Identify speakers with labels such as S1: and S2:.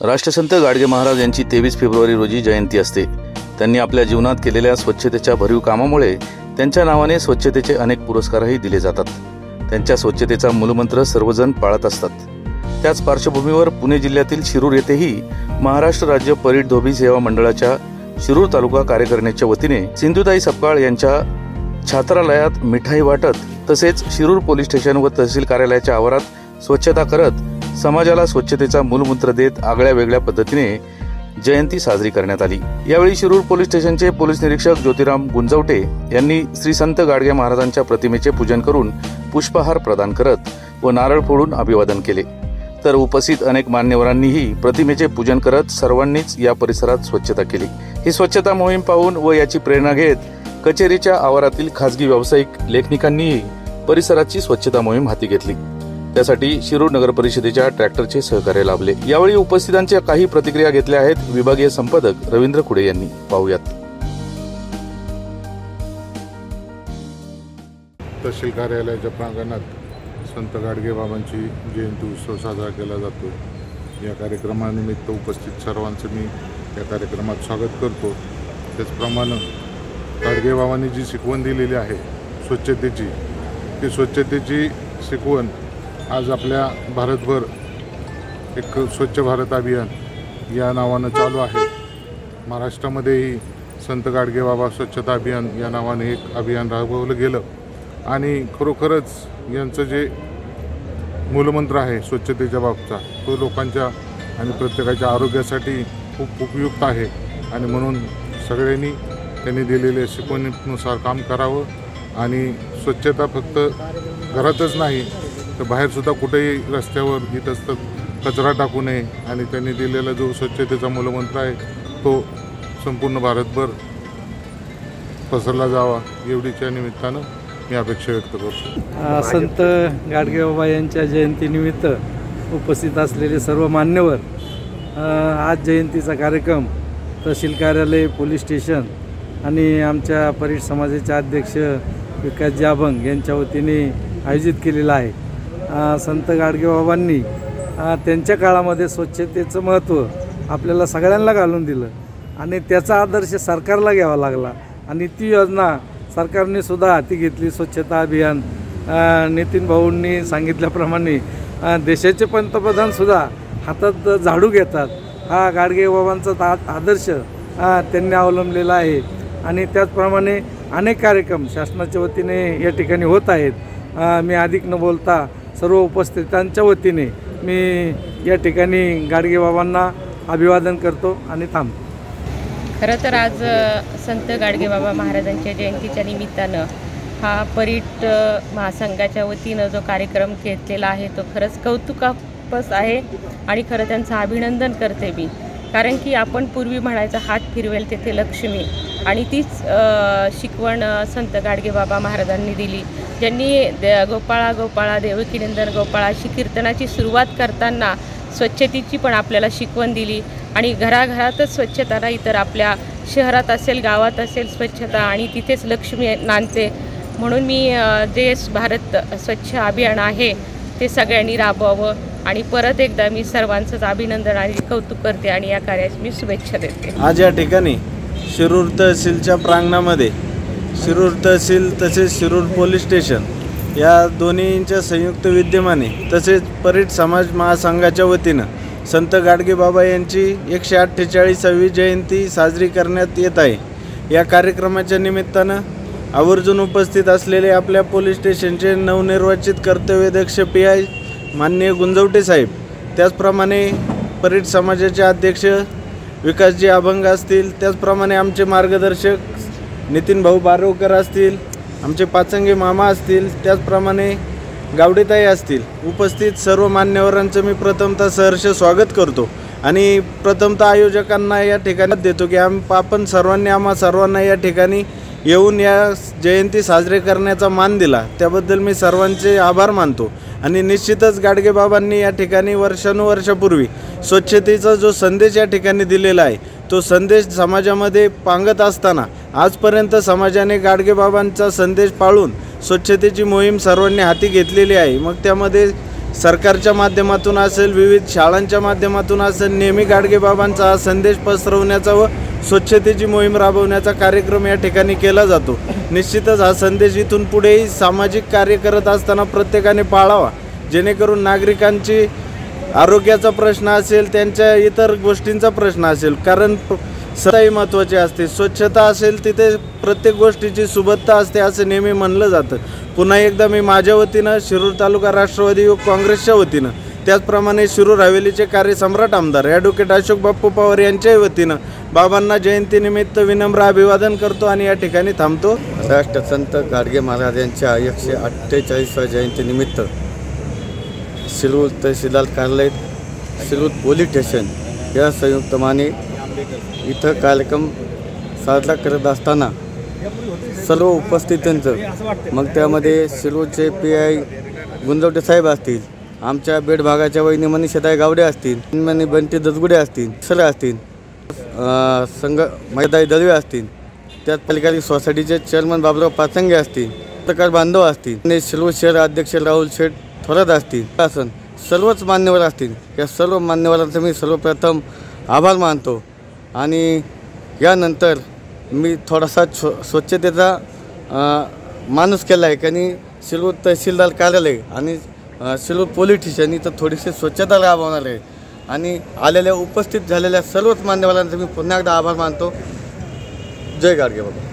S1: राष्ट्रसंत गाडगे महाराज यांची 23 फेब्रुवारी रोजी जयंती असते। त्यांनी आपल्या जीवनात केलेल्या स्वच्छतेच्या भरीव कामामुळे त्यांच्या नावाने स्वच्छतेचे अनेक पुरस्कारही दिले जातात। त्यांच्या स्वच्छतेचा मूलमंत्र सर्वजण पाळत असतात। त्याच पार्श्वभूमीवर पुणे जिल्ह्यातील शिरूर येथेही महाराष्ट्र राज्य परीट धोबी सेवा मंडळाच्या शिरूर तालुका कार्यकारिणीच्या वतीने सिंधुताई सपकाळ यांच्या छात्रालयात मिठाई वाटत तसेच शिरूर पोलीस स्टेशन व तहसील कार्यालयाच्या आवारात स्वच्छता करत समाजाला स्वच्छतेचा मूलमंत्र देत आगळ्या वेगळ्या पद्धतीने जयंती साजरी करण्यात आली। यावेळी शिरूर पोलीस स्टेशनचे पोलीस निरीक्षक ज्योतिराम गुंजवटे यांनी श्री संत गाडगे महाराजांच्या प्रतिमेचे पूजन करून पुष्पहार प्रदान करत व नारळ फोडून अभिवादन केले। तर उपस्थित अनेक मान्यवरांनीही प्रतिमेचे पूजन करत सर्वांनीच या परिसरात स्वच्छता केली। ही स्वच्छता मोहीम पाहून व याची प्रेरणा घेत कचेरीच्या आवारातील खासगी व्यावसायिक लेखनिकांनीही परिसराची स्वच्छता मोहीम हाती घेतली। त्यासाठी शिरूर नगर परिषदेच्या ट्रॅक्टरचे सहकार्य लाभले। यावेळी उपस्थितांच्या काही प्रतिक्रिया घेतल्या आहेत विभागीय संपादक रवींद्र खुडे यांनी। पाहूयात।
S2: तहसील कार्यालयाच्या प्रांगणात संत गाडगे बाबांची जयंती उत्सव साजरा केला जातो। या कार्यक्रमानिमित्त उपस्थित सर्वांचं मी या कार्यक्रमात स्वागत करतो। त्याचप्रमाणे गाडगे बाबांनी जी शिकवण दिलेली आहे स्वच्छतेची, ती स्वच्छतेची शिकवण आज आपल्या भारतभर एक स्वच्छ भारत अभियान या नावानं चालू आहे। महाराष्ट्रामध्येही संत गाडगे बाबा स्वच्छता अभियान या नावाने एक अभियान राबवलं गेलं आणि खरोखरच यांचं जे मूलमंत्र आहे स्वच्छतेच्या बाबतचा तो लोकांच्या आणि प्रत्येकाच्या आरोग्यासाठी खूप उपयुक्त आहे आणि म्हणून सगळ्यांनी त्यांनी दिलेल्या शिकवणीनुसार काम करावं आणि स्वच्छता फक्त घरातच नाही तर बाहेरसुद्धा कुठेही रस्त्यावर इथं कचरा टाकू नये आणि त्यांनी दिलेला जो स्वच्छतेचा मूलमंत्र आहे तो संपूर्ण भारतभर पसरला जावा एवढीच्या निमित्तानं मी अपेक्षा व्यक्त करतो।
S3: संत गाडगे बाबा यांच्या जयंतीनिमित्त उपस्थित असलेले सर्व मान्यवर, आज जयंतीचा कार्यक्रम तहसील कार्यालय, पोलीस स्टेशन आणि आमच्या परीट समाजाचे अध्यक्ष विकासजी अभंग यांच्या वतीने आयोजित केलेला आहे। संत गाडगे बाबांनी त्यांच्या काळामध्ये स्वच्छतेचं महत्त्व आपल्याला सगळ्यांना घालून दिलं आणि त्याचा आदर्श सरकारला घ्यावा लागला आणि ती योजना सरकारने सुद्धा हाती घेतली। स्वच्छता अभियान नितीन भाऊंनी सांगितल्याप्रमाणे देशाचे पंतप्रधानसुद्धा हातात झाडू घेतात। हा गाडगे बाबांचा आदर्श त्यांनी अवलंबलेला आहे आणि त्याचप्रमाणे अनेक कार्यक्रम शासनाच्या वतीने या ठिकाणी होत आहेत। मी अधिक न बोलता सर्व उपस्थितांच्या वतीने मी या ठिकाणी गाडगे बाबांना अभिवादन करतो आणि थांबतो।
S4: खरं तर आज संत गाडगे बाबा महाराजांच्या जयंतीच्या निमित्तानं हा परीट महासंघाच्या वतीनं जो कार्यक्रम घेतलेला आहे तो खरंच कौतुकास्पद आहे आणि खरं त्यांचं अभिनंदन करते मी। कारण की आपण पूर्वी म्हणायचं हात फिरवेल तेथे लक्ष्मी आणि तीच शिकवण संत गाडगे बाबा महाराजांनी दिली। ज्यांनी गोपाळा गोपाळा देवकीनंदन गोपाळा अशी कीर्तनाची सुरुवात करताना स्वच्छतेची पण आपल्याला शिकवण दिली आणि घराघरातच स्वच्छता नाही तर आपल्या शहरात असेल गावात असेल स्वच्छता आणि तिथेच लक्ष्मी नांदते। म्हणून मी जे भारत स्वच्छ अभियान आहे ते सगळ्यांनी राबवावं आणि परत एकदा मी सर्वांचंच अभिनंदन आणि कौतुक करते आणि या कार्याची मी शुभेच्छा देते।
S5: आज या ठिकाणी शिरूर तहसीलच्या प्रांगणामध्ये शिरूर तहसील तसेच शिरूर पोलीस स्टेशन या दोन्हींच्या संयुक्त विद्यमाने तसेच परीट समाज महासंघाच्या वतीनं संत गाडगे बाबा यांची 148वी जयंती साजरी करण्यात येत आहे। या कार्यक्रमाच्या निमित्तानं आवर्जून उपस्थित असलेले आपल्या पोलीस स्टेशनचे नवनिर्वाचित कर्तव्यदक्ष PI माननीय गुंजवटे साहेब, त्याचप्रमाणे परीट समाजाचे अध्यक्ष विकासजी अभंग असतील, त्याचप्रमाणे आमचे मार्गदर्शक नितीन भाऊ बारोकर असतील, आमचे पाचंगे मामा असतील, त्याचप्रमाणे गावडेताई असतील, उपस्थित सर्व मान्यवरांचं मी प्रथमतः सहर्ष स्वागत करतो आणि प्रथमतः आयोजकांना या ठिकाणी देतो की आपण सर्वांनी आम्हा सर्वांना या ठिकाणी येऊन या जयंती साजरे करण्याचा मान दिला त्याबद्दल मी सर्वांचे आभार मानतो। आणि निश्चितच गाडगे बाबांनी या ठिकाणी वर्षानुवर्षापूर्वी स्वच्छतेचा जो संदेश या ठिकाणी दिलेला आहे तो संदेश समाजामध्ये पांगत असताना आजपर्यंत समाजाने गाडगे बाबांचा संदेश पाळून स्वच्छतेची मोहीम सर्वांनी हाती घेतलेली आहे। मग त्यामध्ये सरकारच्या माध्यमातून असेल, विविध शाळांच्या माध्यमातून असेल, नेहमी गाडगेबाबांचा हा संदेश पसरवण्याचा व स्वच्छतेची मोहीम राबवण्याचा कार्यक्रम या ठिकाणी केला जातो। निश्चितच हा संदेश इथून पुढेही सामाजिक कार्य करत असताना प्रत्येकाने पाळावा, जेणेकरून नागरिकांची आरोग्याचा प्रश्न असेल, त्यांच्या इतर गोष्टींचा प्रश्न असेल, कारण सदाही महत्त्वाची असते। स्वच्छता असेल तिथे प्रत्येक गोष्टीची सुबत्ता असते असं नेहमी म्हणलं जातं। पुन्हा एकदा मी माझ्या वतीनं, शिरूर तालुका राष्ट्रवादी युवक काँग्रेसच्या वतीनं, त्याचप्रमाणे शिरूर हवेलीचे कार्यसम्राट आमदार ॲडव्होकेट अशोक बाप्पू पवार यांच्याही वतीनं बाबांना जयंतीनिमित्त विनम्र अभिवादन करतो आणि या ठिकाणी थांबतो।
S6: राष्ट्रसंत गाडगे महाराज यांच्या 148व्या जयंतीनिमित्त शिरूर तहसीलदार कार्यालय, शिरूर पोलीस स्टेशन या संयुक्तमाने इथं कार्यक्रम साजरा करत असताना सर्व उपस्थितांचं, मग त्यामध्ये शिरूरचे PI गुंजवटे साहेब असतील, आमच्या बेड भागाच्या वहिनी मनीषाताई गावडे असतील, बंटी दसगुडे असतील, सर असतील, संघ मैदाई दळवे असतील, त्यात पालिका सोसायटीचे चेअरमन बाबुराव पाचंगे असतील, पत्रकार बांधव असतील आणि शिरूर शहर अध्यक्ष राहुल शेठ थोरात असतील, असं सर्वच मान्यवर असतील। या सर्व मान्यवरांचं मी सर्वप्रथम आभार मानतो आणि यानंतर मी थोडासा स्वच्छतेचा माणूस केला आहे, कारण शिरूर तहसीलदार कार्यालय आणि शिरूर पोलीस स्टेशन इथं थोडीशी स्वच्छता राबवणार आहे आणि आलेल्या उपस्थित झालेल्या सर्वच मान्यवरांचा मी पुन्हा एकदा आभार मानतो। जय गाडगे बाबा।